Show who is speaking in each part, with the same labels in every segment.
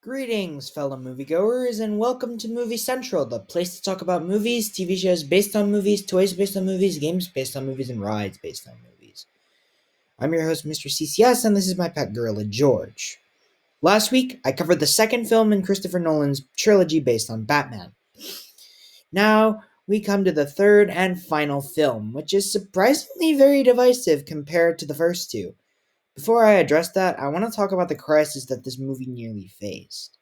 Speaker 1: Greetings, fellow moviegoers, and welcome to Movie Central, the place to talk about movies, TV shows based on movies, toys based on movies, games based on movies, and rides based on movies. I'm your host, Mr. CCS, and this is my pet gorilla, George. Last week, I covered the second film in Christopher Nolan's trilogy based on Batman. Now, we come to the third and final film, which is surprisingly very divisive compared to the first two. Before I address that, I want to talk about the crisis that this movie nearly faced.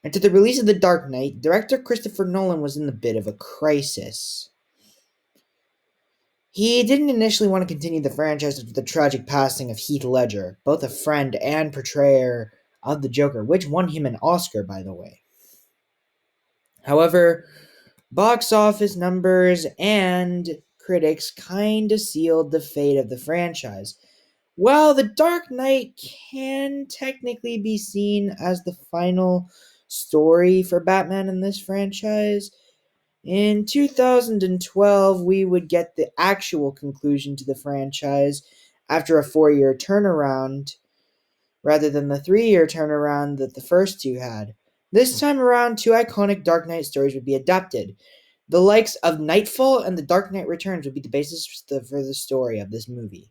Speaker 1: After the release of The Dark Knight, director Christopher Nolan was in a bit of a crisis. He didn't initially want to continue the franchise after the tragic passing of Heath Ledger, both a friend and portrayer of the Joker, which won him an Oscar, by the way. However, box office numbers and critics kinda sealed the fate of the franchise. While The Dark Knight can technically be seen as the final story for Batman in this franchise, in 2012 we would get the actual conclusion to the franchise after a 4-year turnaround rather than the 3-year turnaround that the first two had. This time around, two iconic Dark Knight stories would be adapted. The likes of Nightfall and The Dark Knight Returns would be the basis for the story of this movie,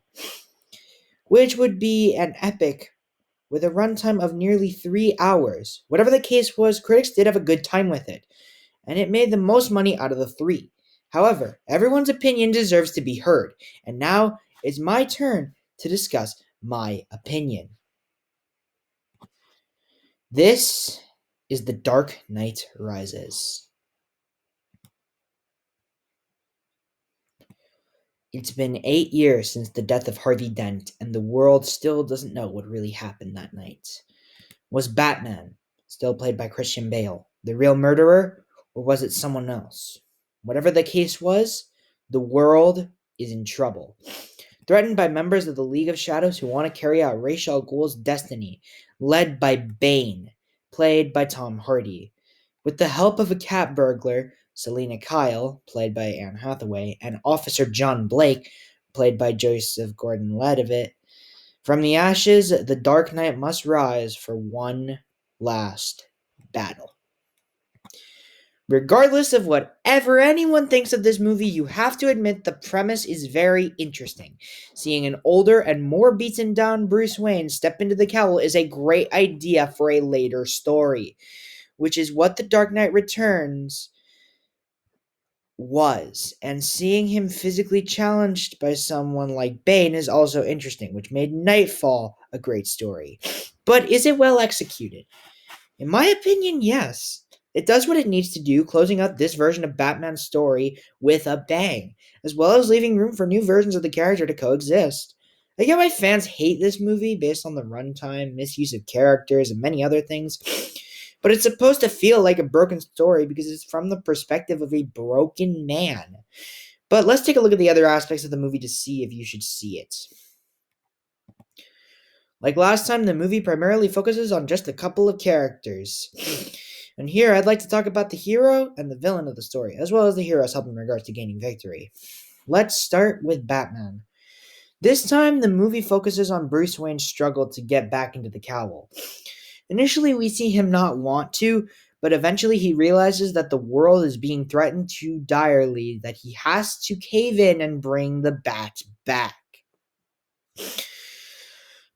Speaker 1: which would be an epic with a runtime of nearly 3 hours. Whatever the case was, critics did have a good time with it, and it made the most money out of the three. However, everyone's opinion deserves to be heard, and now it's my turn to discuss my opinion. This is The Dark Knight Rises. It's been 8 years since the death of Harvey Dent, and the world still doesn't know what really happened that night. Was Batman, still played by Christian Bale, the real murderer, or was it someone else? Whatever the case was, the world is in trouble. Threatened by members of the League of Shadows who want to carry out Ra's al Ghul's destiny, led by Bane, played by Tom Hardy. With the help of a cat burglar, Selina Kyle, played by Anne Hathaway, and Officer John Blake, played by Joseph Gordon-Levitt, from the ashes, the Dark Knight must rise for one last battle. Regardless of whatever anyone thinks of this movie, you have to admit the premise is very interesting. Seeing an older and more beaten down Bruce Wayne step into the cowl is a great idea for a later story, which is what The Dark Knight Returns was, and seeing him physically challenged by someone like Bane is also interesting, which made Nightfall a great story. But is it well executed? In my opinion, yes. It does what it needs to do, closing out this version of Batman's story with a bang, as well as leaving room for new versions of the character to coexist. I get why fans hate this movie based on the runtime, misuse of characters, and many other things, but it's supposed to feel like a broken story because it's from the perspective of a broken man. But let's take a look at the other aspects of the movie to see if you should see it. Like last time, the movie primarily focuses on just a couple of characters. And here I'd like to talk about the hero and the villain of the story, as well as the hero's help in regards to gaining victory. Let's start with Batman. This time, the movie focuses on Bruce Wayne's struggle to get back into the cowl. Initially, we see him not want to, but eventually he realizes that the world is being threatened too direly that he has to cave in and bring the bat back.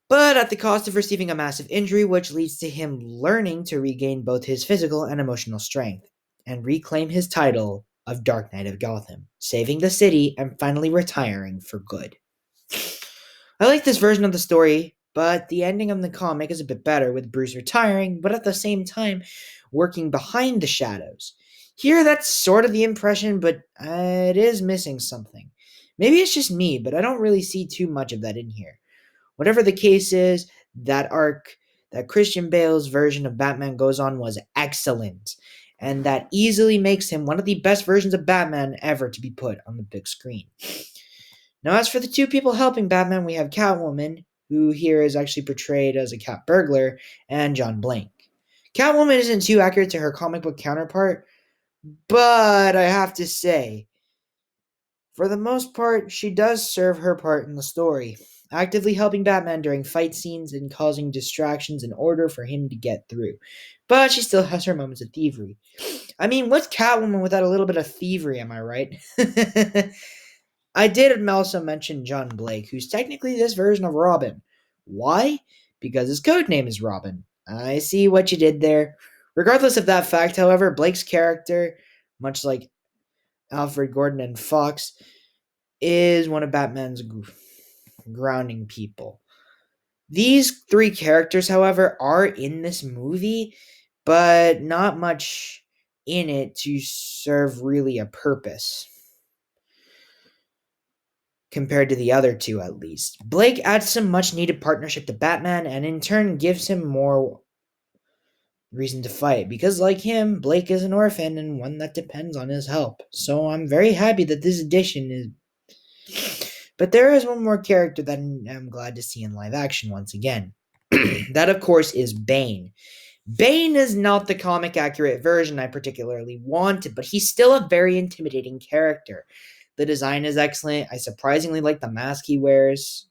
Speaker 1: But at the cost of receiving a massive injury, which leads to him learning to regain both his physical and emotional strength, and reclaim his title of Dark Knight of Gotham, saving the city and finally retiring for good. I like this version of the story, but the ending of the comic is a bit better, with Bruce retiring, but at the same time working behind the shadows. Here, that's sort of the impression, but it is missing something. Maybe it's just me, but I don't really see too much of that in here. Whatever the case is, that arc that Christian Bale's version of Batman goes on was excellent, and that easily makes him one of the best versions of Batman ever to be put on the big screen. Now, as for the two people helping Batman, we have Catwoman, who here is actually portrayed as a cat burglar, and John Blake. Catwoman isn't too accurate to her comic book counterpart, but I have to say, for the most part, she does serve her part in the story. actively helping Batman during fight scenes and causing distractions in order for him to get through. But she still has her moments of thievery. I mean, what's Catwoman without a little bit of thievery, am I right? I did also mention John Blake, who's technically this version of Robin. Why? Because his code name is Robin. I see what you did there. Regardless of that fact, however, Blake's character, much like Alfred Gordon and Fox, is one of Batman's grounding people. These three characters, however, are in this movie, but not much in it to serve really a purpose. Compared to the other two, at least. Blake adds some much needed partnership to Batman and in turn gives him more reason to fight because, like him, Blake is an orphan and one that depends on his help. So I'm very happy that this edition is. But there is one more character that I'm glad to see in live action once again. That, of course, is Bane. Bane is not the comic accurate version I particularly wanted, but he's still a very intimidating character. The design is excellent. I surprisingly like the mask he wears.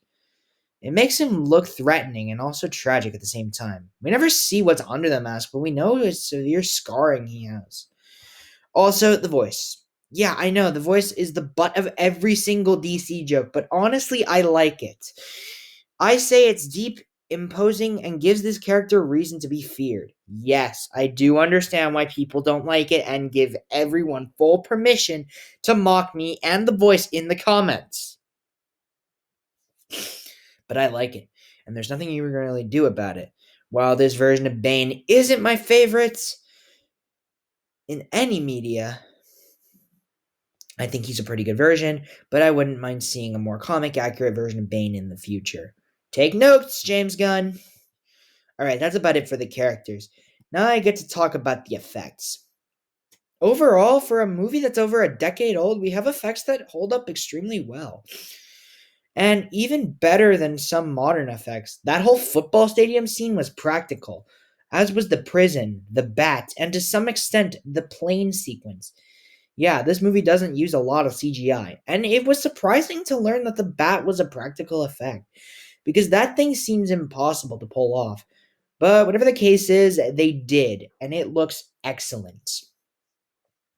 Speaker 1: It makes him look threatening and also tragic at the same time. We never see what's under the mask, but we know it's severe scarring he has. Also, the voice. Yeah, I know, the voice is the butt of every single DC joke, but honestly, I like it. I say it's deep, imposing, and gives this character reason to be feared. Yes, I do understand why people don't like it and give everyone full permission to mock me and the voice in the comments. But I like it, and there's nothing you can really do about it. While this version of Bane isn't my favorite in any media, I think he's a pretty good version, but I wouldn't mind seeing a more comic accurate version of Bane in the future. Take notes, James Gunn. Alright, that's about it for the characters. Now I get to talk about the effects. Overall, for a movie that's over a decade old, we have effects that hold up extremely well. And even better than some modern effects, that whole football stadium scene was practical, as was the prison, the bat, and to some extent, the plane sequence. Yeah, this movie doesn't use a lot of CGI, and it was surprising to learn that the bat was a practical effect, because that thing seems impossible to pull off. But whatever the case is, they did, and it looks excellent.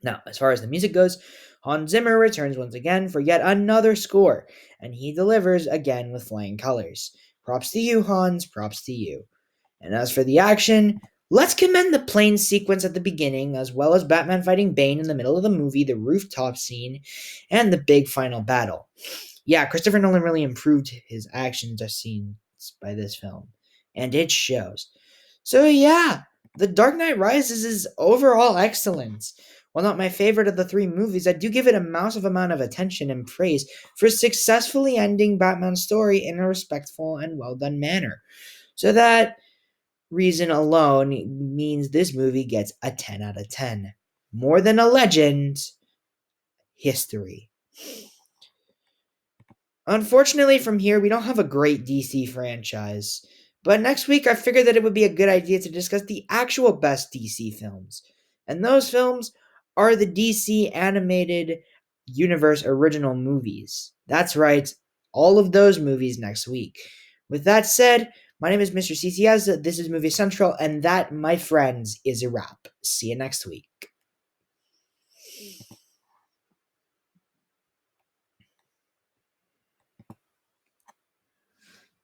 Speaker 1: Now, as far as the music goes, Hans Zimmer returns once again for yet another score, and he delivers again with flying colors. Props to you, Hans, props to you. And as for the action, let's commend the plane sequence at the beginning, as well as Batman fighting Bane in the middle of the movie, the rooftop scene, and the big final battle. Yeah, Christopher Nolan really improved his action scenes by this film, and it shows. So yeah, The Dark Knight Rises is overall excellent. While not my favorite of the three movies, I do give it a massive amount of attention and praise for successfully ending Batman's story in a respectful and well done manner. So that reason alone means this movie gets a 10 out of 10. More than a legend, history. Unfortunately, from here, we don't have a great DC franchise. But next week, I figured that it would be a good idea to discuss the actual best DC films. And those films are the DC animated universe original movies. That's right, all of those movies next week. With that said, my name is Mr. CCS, this is Movie Central, and that, my friends, is a wrap. See you next week.